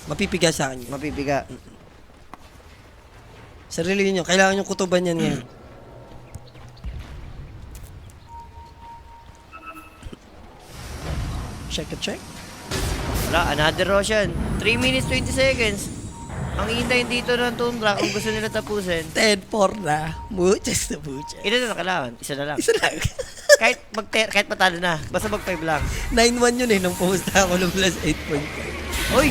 mapipiga sa akin. Mapipiga. Sarili nyo. Kailangan yung kutuban yan ngayon. Check. Wala, another Roshan. 3 minutes, 20 seconds. Ang hintayin dito ng tundra kung gusto nila tapusin. 10-4 na. Muchas na muchas. Ilan na kailangan? Isa na lang. Isa lang. kahit matalo na. Basta mag 5 lang. 9-1 yun eh. Nung pumusta ako ng plus 8.5. Uy!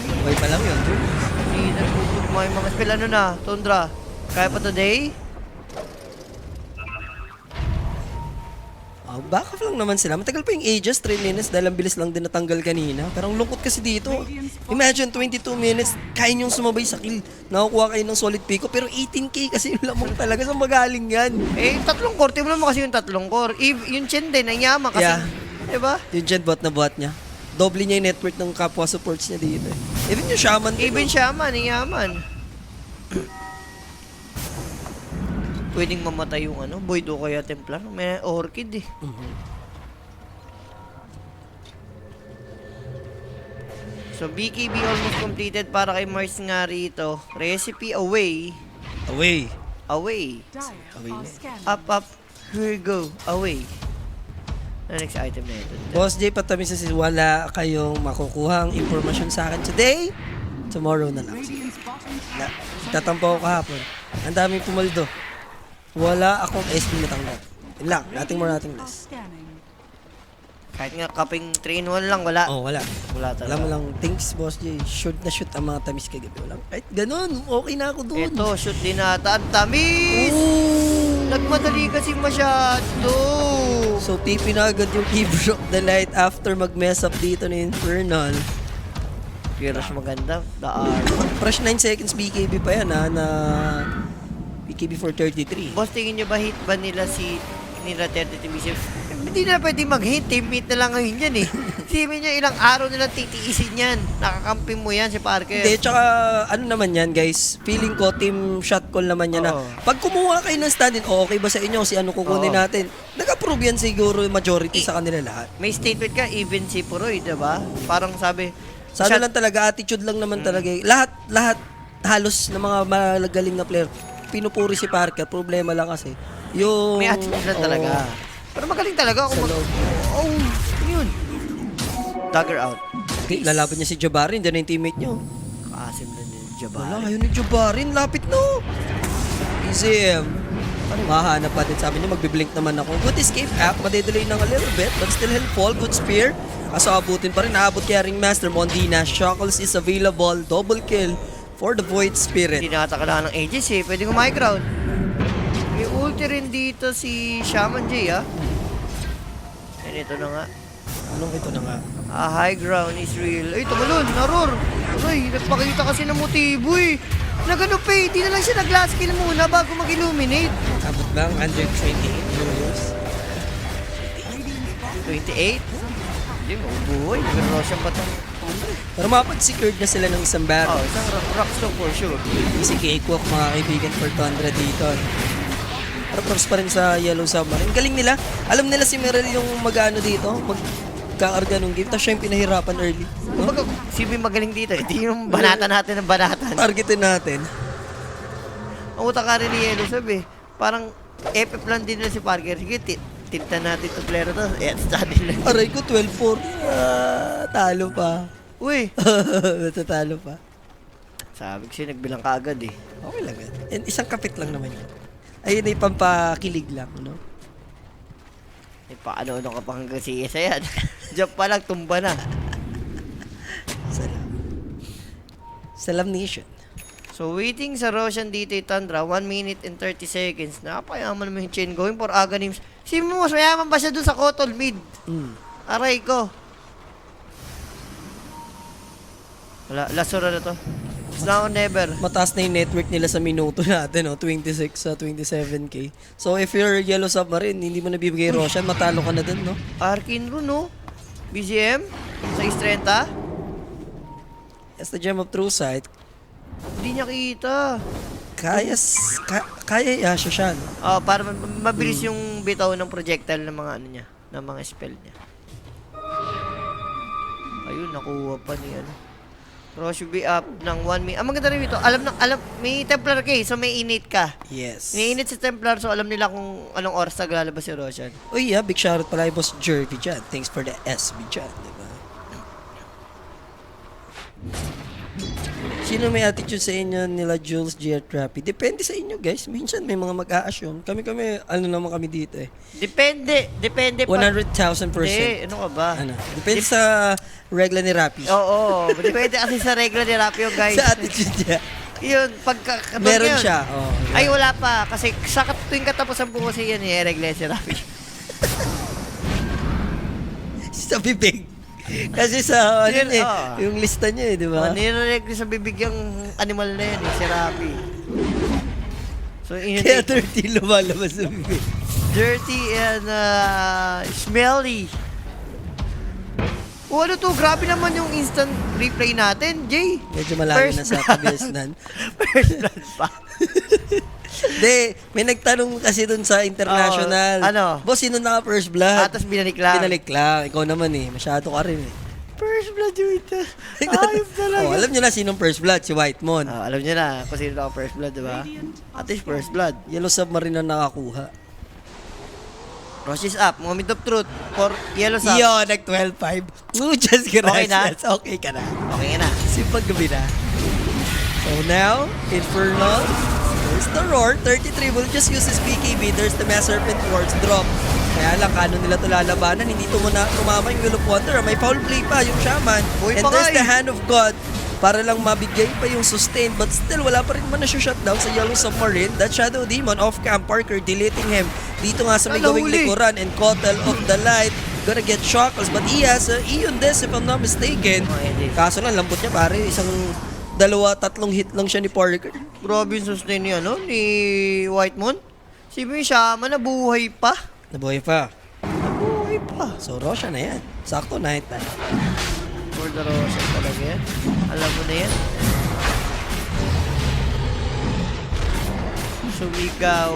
Okay pa lang yun. Dude. Hindi nagpupugma yung mga spell. Ano na? Tundra. Kaya pa today? Oh, back off lang naman sila. Matagal pa yung Aegis, 3 minutes dahil ang bilis lang din natanggal kanina. Pero ang lungkot kasi dito. Imagine, 22 minutes, kaya niyong sumabay sa kill. Nakukuha kayo ng solid pico, pero 18k kasi yung lamang talaga. Saan magaling yan? Eh, 3 core. Tingnan mo kasi yung 3 core. Yung Chen din, ang yaman kasi. Yeah. Diba? Yung Genbot na bot niya. Doble niya yung network ng kapwa supports niya dito. Even yung Shaman. Even Shaman, ang yaman. Pwedeng mamatay yung ano, Void o kaya Templar. May Orchid eh. So, BKB almost completed para kay Mars nga rito. Recipe away. Away. Away. Dire are scanning. Up. Here we go. Away. Ano next item na ito? Boss J, patamis na wala kayong makukuhang impormasyon sa akin today. Tomorrow na lang. Radiant's bottom Na, tower. tatampo ako kahapon. Ang daming pumaldo. Wala akong SP na tanggap. Yun lang. Nothing more, nothing Are less. scanning. Kahit nga kaping 3-in-1 lang, wala. Oh, wala. Wala talaga. Alam mo lang, thanks Boss J. Shoot na shoot ang mga tamis kagabi. Walang, kahit ganun, okay na ako dun. Ito, shoot din ata. Ang tamis! Ooh! Nagmadali kasi masyado. So, TP na agad yung Keeper of the Light after mag-mess up dito na Infernal. Pirush maganda. Daan. Fresh 9 seconds BKB pa yan ha, na BKB for 33. Boss, tingin nyo ba hit ba nila nila 33 BCF? Hindi na pwede mag-hit. Teammate na lang ngayon yan eh. Sipin nyo, ilang araw nilang titiisin yan. Nakakamping mo yan si Parker. Hindi, tsaka ano naman yan guys, feeling ko team shot call naman yan na Oo. pag kumuha kayo ng stand-in, okay ba sa inyo si ano kukunin Oo. natin? Nag-approve yan siguro yung majority sa kanila lahat. May statement ka, even si Puroy, diba? Parang sabi, Sana lang talaga, attitude lang naman talaga. Lahat halos ng mga magaling na player, pinupuri si Parker. Problema lang kasi, yung... may attitude lang talaga. Pero magaling talaga Sa ako. loob. Oh, yun. Dagger out. Okay, lalaban niya si Jabarin, dyan na yung teammate niyo. Kaasim lang din, Wala, Jabari. ayaw ni Jabarin, lapit no. Easy. Mahanap pa din. Sabi niya, magbiblink naman ako. Good escape app, madedelay ng a little bit, but still helpful. Good spear. Kaso abutin pa rin, naabot kaya Ringmaster. Mondina, Shackles is available. Double kill for the Void Spirit. Hindi nakataka ng Aegis eh. Pwede ko ground. May ulti rin dito si Shaman J ah. And ito na nga. Anong ito na nga? High ground is real. Ay, tumalon, naror. Ay, nagpakita kasi ng motibo eh. Nagano pa eh, di na lang siya nag-last kill muna bago mag-illuminate. Abot lang, under 28 euros. 28? Hindi, mabuhay. Nag-roshan pa ito. Pero mapag-secured na sila ng isang barrel. Oh, isang rockstone for sure. Si Cakewalk, mga kaibigan, for 200 dito. Pero cross pa rin sa Yellow Submarine. Galing nila. Alam nila si Merrill yung mag-ano dito, nagkakarga nung game, tapos siya yung pinahirapan early. No? Kumbaga, sino yung magaling dito? Hindi yung banatan natin ng banatan. Targetin natin. Ang utak ka rin ni Yellow Sub eh. Parang FF lang din na si Parker. Sige, tinta natin itong player to. Eh, study lang. Aray ko, 12-4. Talo pa. Uy! Natatalo pa. Sabi ko siya, nagbilang ka agad eh. Okay lang yan. And isang kapit lang naman yun. Ayun ay pampakilig lang, no? Eh, paano ka pa hanggang si Isa yan? Diyan pa lang, tumba na. Salam. Salam Nation. So, waiting sa Roshan dito Tundra, 1 minute and 30 seconds. Napayaman naman yung chain going for Aghanims. Si mas mayaman ba siya dun sa Kotol mid? Aray ko. Wala, lasura na to. It's now or never. Mataas na yung network nila sa minuto natin, no? 26 sa 27k. So, if you're Yellow Submarine, hindi mo nabibigay Roshan, matalo ka na dun, no? Arkin Rune, no? BGM? Sa 30? As the Gem of True Sight, Hindi niya kita. kaya Yasha siya, no? Oh, para mabilis yung bitaw ng projectile ng mga ano niya, ng mga spell niya. Ayun, nakuha pa ni ano. Rosh will be up ng 1 minute. Ang maganda rin ito, alam, may Templar ka eh, so may innate ka. Yes. May innate si Templar, so alam nila kung anong oras naglalabas si Roshan. Uy, yeah, big shoutout pala kay Boss Jervy dyan. Thanks for the SB dyan, diba? Sino may attitude sa inyo nila Jules, G. Trappy? Depende sa inyo, guys. Minsan may mga mag-a-assume. Kami, ano naman kami dito eh. Depende pa. 100,000%. Hindi, ano ka ba? Ano? Depende sa regla ni Rappy. Oo, depende kasi sa regla ni Rapio, guys. Sa attitude niya. Yun, pagka... Meron yun. siya. Oh, Ay, wala pa. Kasi sa tuwing katapusan po kasi yan, regla si Rapio. Sa bibig. Kasi sa, ano Yun, eh, oh. yung lista niya eh, di ba? Nireregli sa bibig yung animal na yan, si Rappi. So, Kaya 30 lumalabas sa bibig. dirty and smelly. Oh, ano to? Grabe naman yung instant replay natin, Jay. Medyo malayo na sa KBS nan. First blood pa. Hindi, may nagtanong kasi dun sa international. Oh, ano? Boss, sino naka first blood? Tapos binalik lang. Binalik lang. Ikaw naman eh. Masyado ka rin eh. First blood yung ito. Ayos talaga. Oh, alam nyo na sinong first blood? Si Whitemon. Alam niyo na kung sino ako first blood, diba? At least first blood. Yellow Submarine na nakakuha. Rosh is up. Moment of truth for Yellow Sub. Yo, nag 12-5. Just Okay na? Okay ka na. Okay na. Sipag gabi na. So now, Infernal. There's the Roar. 33 will just use his PKB. There's the Mass Serpent Wards drop. Kaya lang, kano nila ito lalabanan. Hindi tumama yung Will of Wonder. May foul play pa yung Shaman. Uy, And there's the Hand of God para lang mabigay pa yung sustain. But still, wala pa rin man na-shutdown sa Yellow Submarine. That Shadow Demon off-cam. Parker deleting him. Dito nga sa may gawing Nahuli. likuran. And Kotal of the Light. Gonna get Shockles. But he has Eon Des, if I'm not mistaken. Kaso lang, lambot niya pare. Tatlong hit lang siya ni Parker. Grabe yung sustain ni, ni White Moon. Si Shaman nabuhay pa. Nabuhay pa. Nabuhay pa. So, Roshan na yan. Sakto, night time. For the Roshan talaga yan. Alam mo na yan. Sumigaw.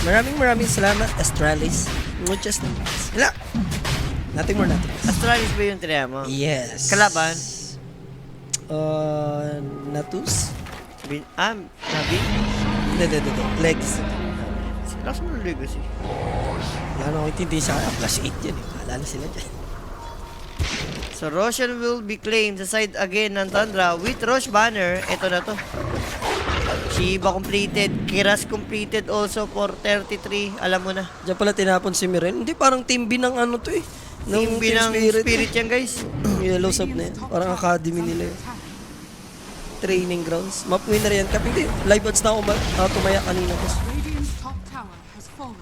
Maraming salamat, Astralis. Muchas gracias. Wala. Nothing more. Astralis ba yung trinaya mo? Yes. Kalaban? Natus? Nabi? Hindi. Legs. Lakas mo ng legacy. Wala na akong intindi sa plus 8 yan. Maalala sila dyan. So, Roshan will be claimed sa side again ng Tundra with Rosh Banner. Ito na to. Shiba completed. Kiras completed also for 33. Alam mo na. Diyan pala tinapon si Miren. Hindi, parang team B ng ano to eh. Team B ng spirit yan, guys. Yellow Sub na yan. Parang academy nila yun. Training grounds. Map winner yan. Kapag hindi, live odds na ako tumaya kanina. Radiant's top tower has fallen.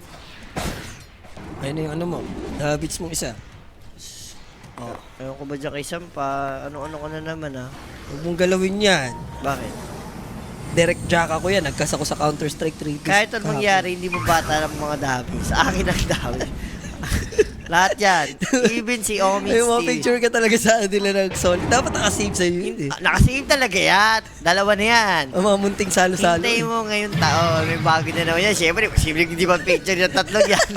Ayun na yung ano mo. Habits mong isa. Oh, ayun ko ba dyan kay Sampa? Ano-ano ko na naman, ha? Huwag mong galawin yan. Bakit? Direct jack ako yan. Nagkas ako sa Counter-Strike 3. Kahit anong mangyari, hindi mo bata ng mga dami. Sa akin ang dami. Lahat yan. Even si Omi Ay, mga Steve. picture ka talaga sa nila ng solid. Dapat nakasave sa'yo yun eh. Nakasave talaga yan. Dalawa na yan. Ang mga munting salo-salo. Hintay mo ngayon taon. May bago na naman yan. Siyempre, posibleng hindi ba picture yung tatlong yan.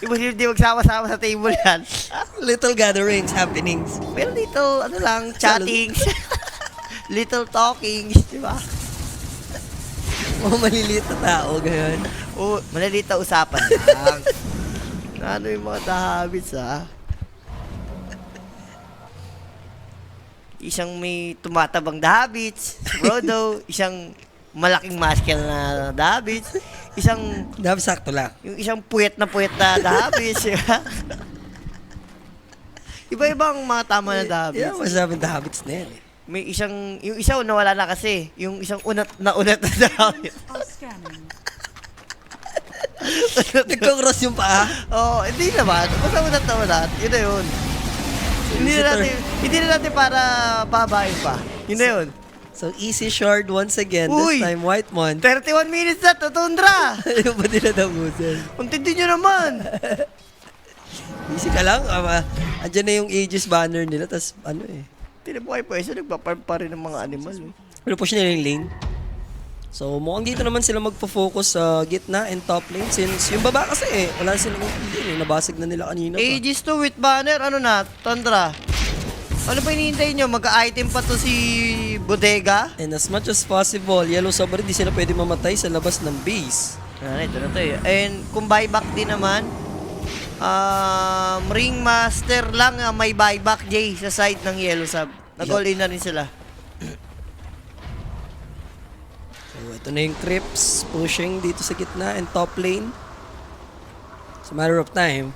Imposible di magsama-sama sa table yan. Little gatherings, happenings. Pero little, ano lang, chattings. Little talkings, di ba? Mga maliliit na tao, ganyan. Oo, maliliit na usapan lang. Ano yung mga habits, ha? Isang may tumatabang habits, si Frodo. Isang malaking muscle na habits. Isang, Dapat sakto lang. yung isang puwet na habits. di ba? Iba-ibang mga tama na habits. Yeah, masasabing the habits na yan eh. May isang, yung isa nawala na kasi. Yung isang unat na habits. Are scanning. Nagkakross yung paa. Oo, hindi naman. Basta unat na unat. Yun na yun. Hindi na natin para pabayin pa. Yun na yun. So, easy shard once again. Uy! This time, Whitemon. 31 minutes na, tutundra! Ayaw ba nila tapusin? Untindi nyo naman! Easy ka lang. Andyan na yung Aegis banner nila. Tapos, ano eh. Tinabuhay pa isa, nagpa-farm pa rin ng mga animal. Eh. Pero push nila yung lane. So, mukhang dito naman sila magpo-focus sa gitna and top lane. Since yung baba kasi eh, wala silang lane eh. Nabasag na nila kanina pa. Aegis to with banner, ano na, Tundra? Ano pa hinihintay nyo? Mag-item pa to si Bodega? And as much as possible, Yellow Sabri, di sila pwede mamatay sa labas ng base. Ito na to eh. And kung buyback din naman, Ringmaster lang ang may buyback, Jay, sa side ng Yellow Sub. Nag-all in na rin sila. So, ito na yung Crips pushing dito sa gitna and top lane. It's a matter of time.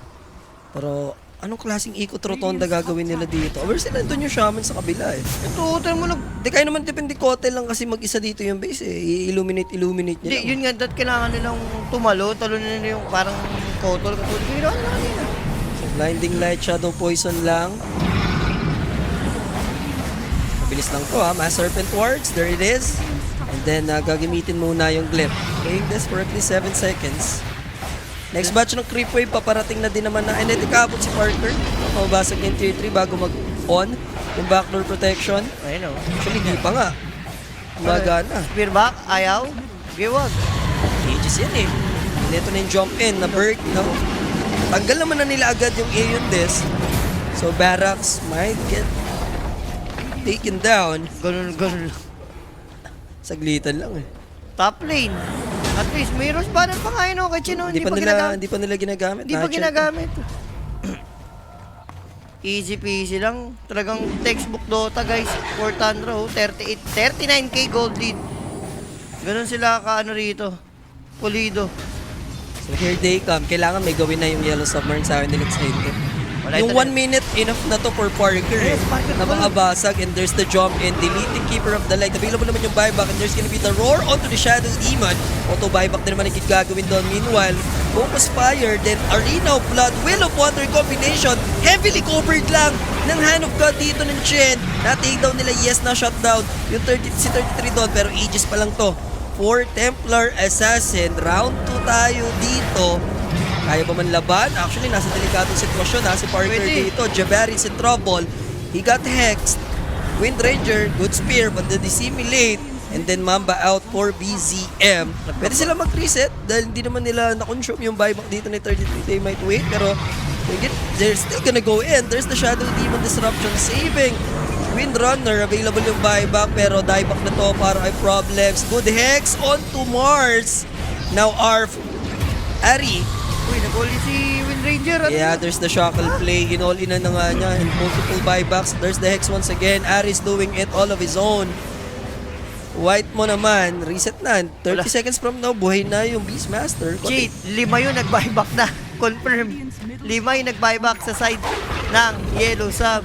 Pero, anong klaseng ikot rotonda gagawin nila dito? Or sila doon yung shaman sa kabila eh. Ito, tayo mo Di kaya naman depende kote lang kasi mag-isa dito yung base eh. I-illuminate niya Hindi, lang. yun nga, dat kailangan nilang talo nila yung parang kotol, katulad. Ginawa nila nila. So, blinding light, shadow poison lang. Mabilis lang to ha. Mass Serpent Wards, there it is. And then, gagamitin muna yung Glyph. Playing this for at least 7 seconds. Next batch ng creep wave, paparating na din naman na. And then, ikabot si Parker. Mabasag yung tier 3 bago mag-on yung backdoor protection. Ayun o. Actually, di pa nga. Magana. Spearback, ayaw. Giwag. Aegis yan eh. And ito na yung jump in na Berg. No? Tanggal naman na nila agad yung Aeon Disc. So, Barracks might get taken down. Ganun. Saglitan lang eh. Top lane. At least, may Rose Banner pa nga yun, kay Chino. Hindi pa nila ginagamit. Hindi pa Natural. ginagamit. Easy peasy lang. Talagang textbook Dota, guys. For Tundra, 39k gold lead. Ganun sila kaano rito. Pulido. So here they come. Kailangan may gawin na yung Yellow Submarine sa akin nila excited. Wala Yung ito 1 minute, enough na to for Parker eh. Yes, Parker Na full. makabasag and there's the jump in. Deleting Keeper of the Light. Available naman yung buyback and there's gonna be the roar onto the Shadow Demon. Auto buyback din naman ang gagawin doon. Meanwhile, Focus Fire, then Arena of Blood, Will of Water combination. Heavily covered lang ng Hand of God dito ng Chen. Na-take down nila, yes, na shutdown. Yung si 33 doon, pero Aegis pa lang to. For Templar Assassin, round 2 tayo dito. Kaya ba man laban? Actually, nasa delikatong sitwasyon si Parker Pwede. dito. Jabari's in trouble. He got hexed. Wind Ranger, good spear, but the dissimulate. And then Mamba out for BZM. Pwede sila mag-reset dahil hindi naman nila na-consume yung buyback dito ni 33. They might wait, pero they're still gonna go in. There's the Shadow Demon Disruption saving Windrunner. Available yung buyback, pero dieback na to para ay problems. Good hex onto Mars. Now Arf. Ari. Uy, nag-all in si Wind Ranger. Ano Yeah, yun? there's the shackle play. In-all in na nga niya and multiple buybacks. There's the Hex once again. Aris doing it all of his own. White mo naman, reset na. 30 Wala. seconds from now, buhay na yung Beastmaster. Cheat, 5 yun nag-buyback na. Confirm. 5 yung nag-buyback sa side ng Yellow Sub.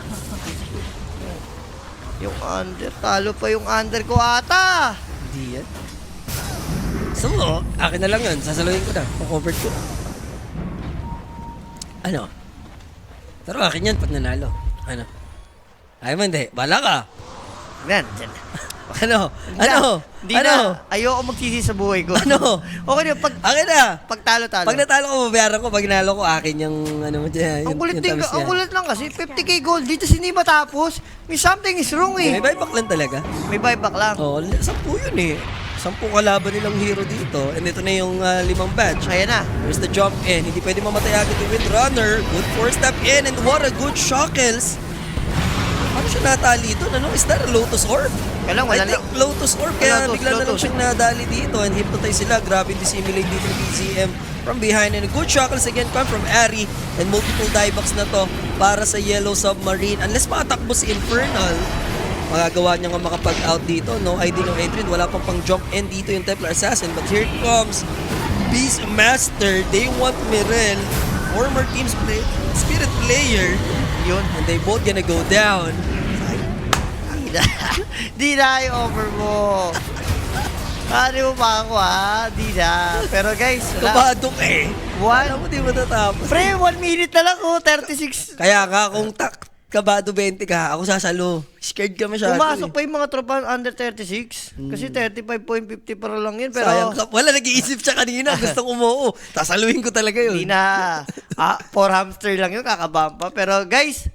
Yung under, talo pa yung under ko ata. Hindi yan. So, akin na lang yun. Sasaluhin ko na. Covered ko. Ano? Pero akin yan pag nanalo. Ano? Ay mo hindi. Bala ka. Yan, dyan. Ano? Ano? Hindi Ano? na. Ayoko magsisi sa buhay ko. Ano? Okay na, Akin na. pag talo-talo. Pag natalo ko, babayaran ko. Pag nalo ko, akin yung ano mo dyan. ang kulit din, tamis ang yan. kulit lang kasi 50k gold dito hindi matapos. May something is wrong May eh. buyback lang talaga. May buyback lang. Oo, 10 yun eh. 10 kalaban nilang hero dito. And ito na yung 5 badge. Ayan na. There's the jump in. Hindi pwede mamatay agad yung Windrunner. Good 4-step in. And what a good Shockles. Ano siya natali doon? Ano? Is that a Lotus Orb? Kailan, I wala think Lotus Orb. Kaya Lotus, bigla na lang Lotus. siyang nadali dito. And hypnotize sila. Grabe dissimulate dito ng BZM from behind. And a good Shockles again come from Ari. And multiple diebacks na to para sa Yellow Submarine. Unless makatakbo si Infernal, magagawa niya nga makapag-out dito. No ID ng Adrian. Wala pang jump in dito yung Templar Assassin. But here comes Beastmaster. They want Mirel. Former team spirit player. Yun. And they both gonna go down. Di na yung over mo. Ano mo pa ako Di na. Pero guys, wala. Kabado ka eh. One. Alam mo, di matatapos. Pre, 1 minute na lang 36. Kaya nga, kung kabado 20 ka, ako sasalo. Scared ka masyado. Pumasok eh. pa yung mga tropa under 36. Kasi 35.50 para lang yun. Pero Sayang ka. Wala, nag-iisip siya kanina. Gustong umuo. Sasaluhin ko talaga yun. di na. 4 hamster lang yun, kakabampa. Pero guys,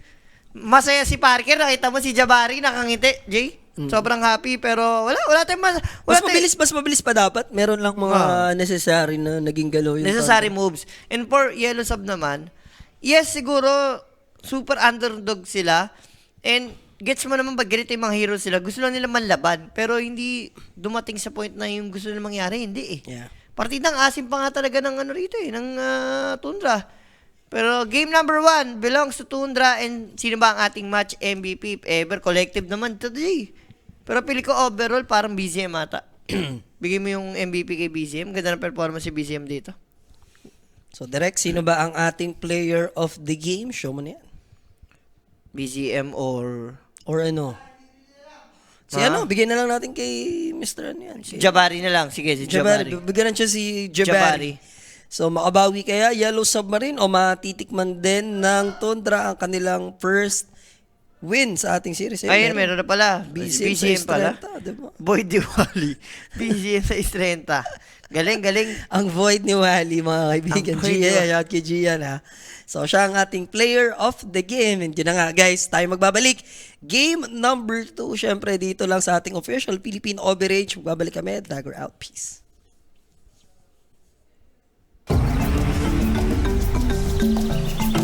masaya si Parker. Nakita mo si Jabari, nakangiti. Jay? Sobrang happy. Pero wala tayong Mas mabilis pa dapat. Meron lang mga necessary na naging galaw yun. necessary moves. And for Yellow Sub naman, yes, siguro, super underdog sila. And gets mo naman pag ganito yung mga heroes sila, gusto lang nila manlaban. Pero hindi dumating sa point na yung gusto nila mangyari. Hindi eh. Yeah. Partidang asim pa nga talaga ng rito eh, ng Tundra. Pero game number 1 belongs to Tundra. And sino ba ang ating match MVP if ever? Collective naman today. Pero pili ko overall parang BZM ata. Bigay mo yung MVP kay BZM. Ganda ng performance si BZM dito. So, Direk, sino ba ang ating player of the game? Show mo na yan. BZM or Or ano? Si ano, bigyan na lang natin kay Mr. Ano yan? Si Jabari na lang. Sige, si Jabari. Jabari. Bigyan siya si Jabari. So, makabawi kaya Yellow Submarine o matitikman din ng Tundra ang kanilang first win sa ating series. Ayun, meron na pala. BCM BCM pala. diba? Boy Diwali. BCM sa 30. Galing. Ang void ni Wally, mga kaibigan. Ang void ni Gia, Wally. shout kay Gian, ha. So, siya ang ating player of the game. And yun na nga, guys, tayo magbabalik. Game number 2, syempre, dito lang sa ating official Philippine Overage. Magbabalik kami. Dagger out. Peace.